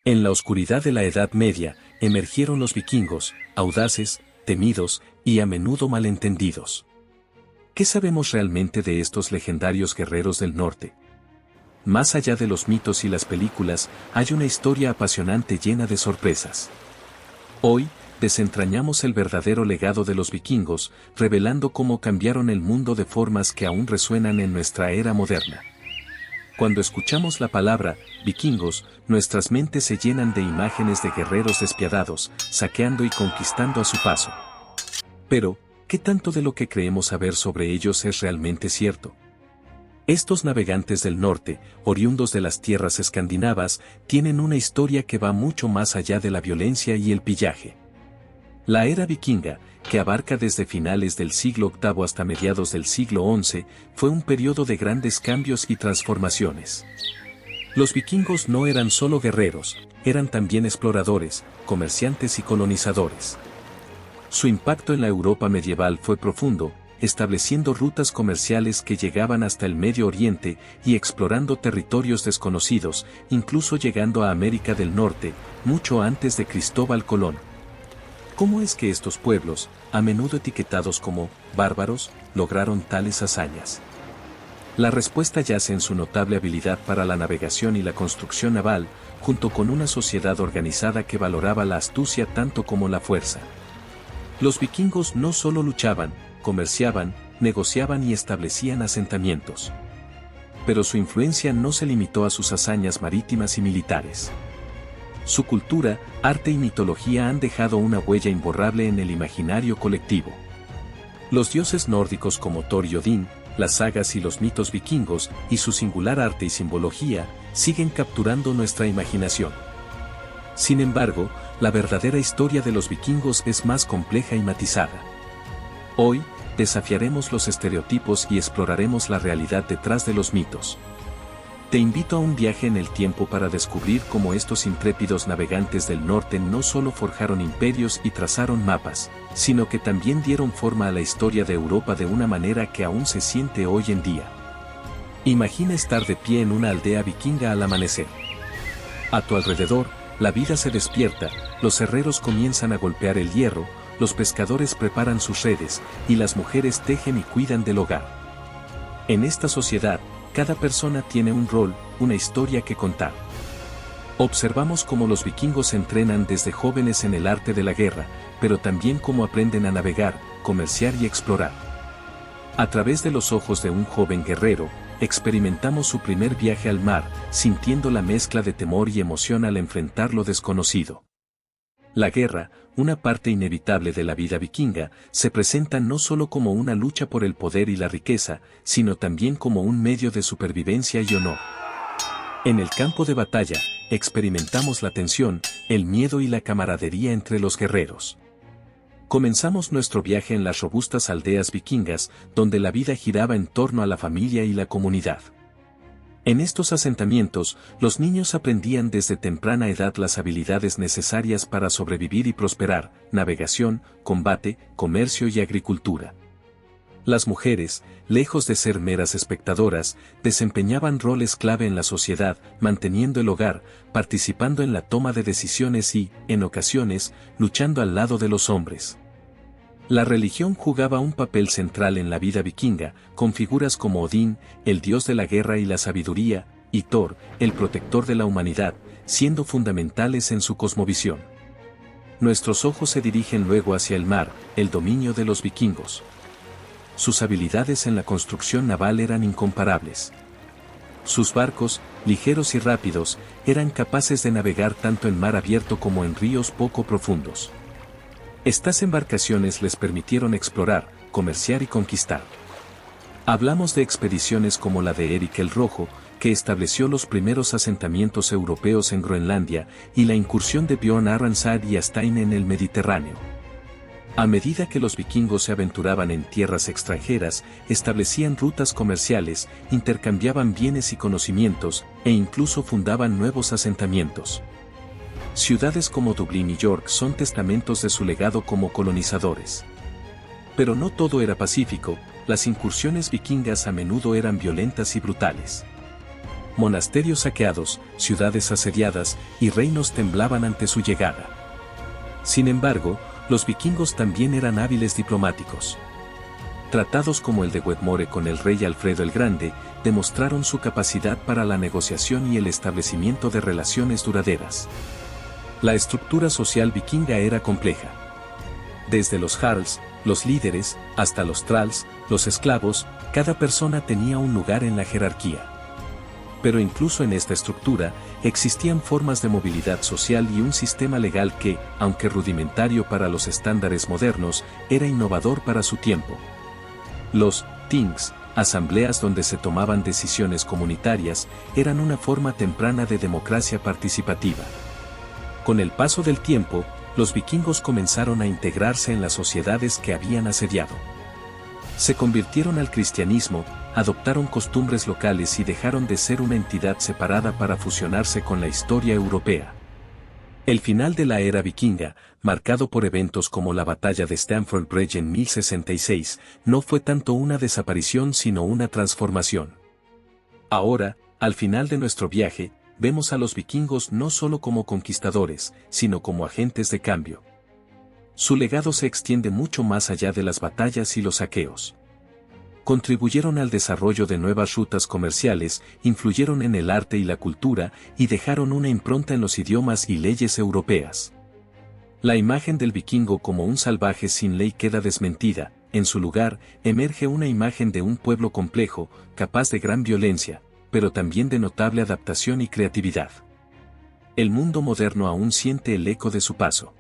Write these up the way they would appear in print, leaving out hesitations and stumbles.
En la oscuridad de la Edad Media, emergieron los vikingos, audaces, temidos y a menudo malentendidos. ¿Qué sabemos realmente de estos legendarios guerreros del norte? Más allá de los mitos y las películas, hay una historia apasionante llena de sorpresas. Hoy, desentrañamos el verdadero legado de los vikingos, revelando cómo cambiaron el mundo de formas que aún resuenan en nuestra era moderna. Cuando escuchamos la palabra vikingos, nuestras mentes se llenan de imágenes de guerreros despiadados, saqueando y conquistando a su paso. Pero, ¿qué tanto de lo que creemos saber sobre ellos es realmente cierto? Estos navegantes del norte, oriundos de las tierras escandinavas, tienen una historia que va mucho más allá de la violencia y el pillaje. La era vikinga, que abarca desde finales del siglo VIII hasta mediados del siglo XI, fue un periodo de grandes cambios y transformaciones. Los vikingos no eran solo guerreros, eran también exploradores, comerciantes y colonizadores. Su impacto en la Europa medieval fue profundo, estableciendo rutas comerciales que llegaban hasta el Medio Oriente y explorando territorios desconocidos, incluso llegando a América del Norte, mucho antes de Cristóbal Colón. ¿Cómo es que estos pueblos, a menudo etiquetados como bárbaros, lograron tales hazañas? La respuesta yace en su notable habilidad para la navegación y la construcción naval, junto con una sociedad organizada que valoraba la astucia tanto como la fuerza. Los vikingos no solo luchaban, comerciaban, negociaban y establecían asentamientos. Pero su influencia no se limitó a sus hazañas marítimas y militares. Su cultura, arte y mitología han dejado una huella imborrable en el imaginario colectivo. Los dioses nórdicos como Thor y Odín, las sagas y los mitos vikingos, y su singular arte y simbología, siguen capturando nuestra imaginación. Sin embargo, la verdadera historia de los vikingos es más compleja y matizada. Hoy, desafiaremos los estereotipos y exploraremos la realidad detrás de los mitos. Te invito a un viaje en el tiempo para descubrir cómo estos intrépidos navegantes del norte no solo forjaron imperios y trazaron mapas, sino que también dieron forma a la historia de Europa de una manera que aún se siente hoy en día. Imagina estar de pie en una aldea vikinga al amanecer. A tu alrededor, la vida se despierta, los herreros comienzan a golpear el hierro, los pescadores preparan sus redes, y las mujeres tejen y cuidan del hogar. En esta sociedad, cada persona tiene un rol, una historia que contar. Observamos cómo los vikingos entrenan desde jóvenes en el arte de la guerra, pero también cómo aprenden a navegar, comerciar y explorar. A través de los ojos de un joven guerrero, experimentamos su primer viaje al mar, sintiendo la mezcla de temor y emoción al enfrentar lo desconocido. La guerra, una parte inevitable de la vida vikinga, se presenta no solo como una lucha por el poder y la riqueza, sino también como un medio de supervivencia y honor. En el campo de batalla, experimentamos la tensión, el miedo y la camaradería entre los guerreros. Comenzamos nuestro viaje en las robustas aldeas vikingas, donde la vida giraba en torno a la familia y la comunidad. En estos asentamientos, los niños aprendían desde temprana edad las habilidades necesarias para sobrevivir y prosperar: navegación, combate, comercio y agricultura. Las mujeres, lejos de ser meras espectadoras, desempeñaban roles clave en la sociedad, manteniendo el hogar, participando en la toma de decisiones y, en ocasiones, luchando al lado de los hombres. La religión jugaba un papel central en la vida vikinga, con figuras como Odín, el dios de la guerra y la sabiduría, y Thor, el protector de la humanidad, siendo fundamentales en su cosmovisión. Nuestros ojos se dirigen luego hacia el mar, el dominio de los vikingos. Sus habilidades en la construcción naval eran incomparables. Sus barcos, ligeros y rápidos, eran capaces de navegar tanto en mar abierto como en ríos poco profundos. Estas embarcaciones les permitieron explorar, comerciar y conquistar. Hablamos de expediciones como la de Erik el Rojo, que estableció los primeros asentamientos europeos en Groenlandia, y la incursión de Björn Arransad y Astein en el Mediterráneo. A medida que los vikingos se aventuraban en tierras extranjeras, establecían rutas comerciales, intercambiaban bienes y conocimientos, e incluso fundaban nuevos asentamientos. Ciudades como Dublín y York son testamentos de su legado como colonizadores. Pero no todo era pacífico, las incursiones vikingas a menudo eran violentas y brutales. monasterios saqueados, ciudades asediadas y reinos temblaban ante su llegada. Sin embargo, los vikingos también eran hábiles diplomáticos. Tratados como el de Wedmore con el rey Alfredo el Grande, demostraron su capacidad para la negociación y el establecimiento de relaciones duraderas. La estructura social vikinga era compleja. Desde los jarls, los líderes, hasta los thralls, los esclavos, cada persona tenía un lugar en la jerarquía. Pero incluso en esta estructura, existían formas de movilidad social y un sistema legal que, aunque rudimentario para los estándares modernos, era innovador para su tiempo. Los things, asambleas donde se tomaban decisiones comunitarias, eran una forma temprana de democracia participativa. Con el paso del tiempo, los vikingos comenzaron a integrarse en las sociedades que habían asediado. Se convirtieron al cristianismo, adoptaron costumbres locales y dejaron de ser una entidad separada para fusionarse con la historia europea. El final de la era vikinga, marcado por eventos como la batalla de Stamford Bridge en 1066, no fue tanto una desaparición sino una transformación. Ahora, al final de nuestro viaje, vemos a los vikingos no solo como conquistadores, sino como agentes de cambio. Su legado se extiende mucho más allá de las batallas y los saqueos. Contribuyeron al desarrollo de nuevas rutas comerciales, influyeron en el arte y la cultura, y dejaron una impronta en los idiomas y leyes europeas. La imagen del vikingo como un salvaje sin ley queda desmentida, en su lugar, emerge una imagen de un pueblo complejo, capaz de gran violencia, pero también de notable adaptación y creatividad. El mundo moderno aún siente el eco de su paso.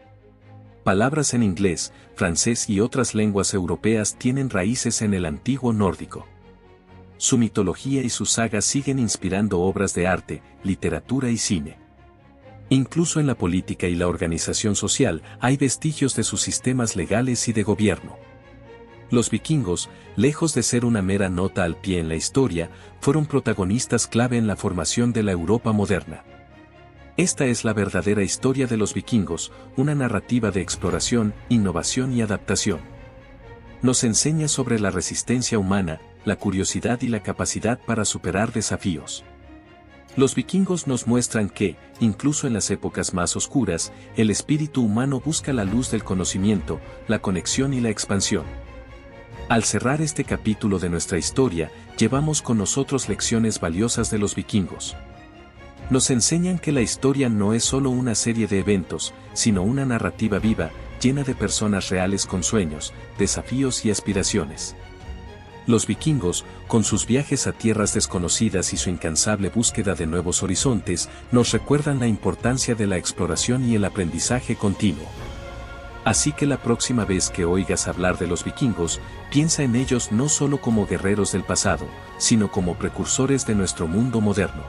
Palabras en inglés, francés y otras lenguas europeas tienen raíces en el antiguo nórdico. Su mitología y sus sagas siguen inspirando obras de arte, literatura y cine. Incluso en la política y la organización social hay vestigios de sus sistemas legales y de gobierno. Los vikingos, lejos de ser una mera nota al pie en la historia, fueron protagonistas clave en la formación de la Europa moderna. Esta es la verdadera historia de los vikingos, una narrativa de exploración, innovación y adaptación. Nos enseña sobre la resistencia humana, la curiosidad y la capacidad para superar desafíos. Los vikingos nos muestran que, incluso en las épocas más oscuras, el espíritu humano busca la luz del conocimiento, la conexión y la expansión. Al cerrar este capítulo de nuestra historia, llevamos con nosotros lecciones valiosas de los vikingos. Nos enseñan que la historia no es solo una serie de eventos, sino una narrativa viva, llena de personas reales con sueños, desafíos y aspiraciones. Los vikingos, con sus viajes a tierras desconocidas y su incansable búsqueda de nuevos horizontes, nos recuerdan la importancia de la exploración y el aprendizaje continuo. Así que la próxima vez que oigas hablar de los vikingos, piensa en ellos no solo como guerreros del pasado, sino como precursores de nuestro mundo moderno.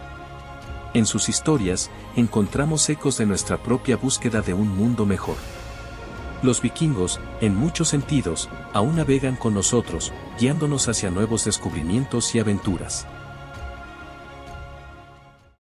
En sus historias, encontramos ecos de nuestra propia búsqueda de un mundo mejor. Los vikingos, en muchos sentidos, aún navegan con nosotros, guiándonos hacia nuevos descubrimientos y aventuras.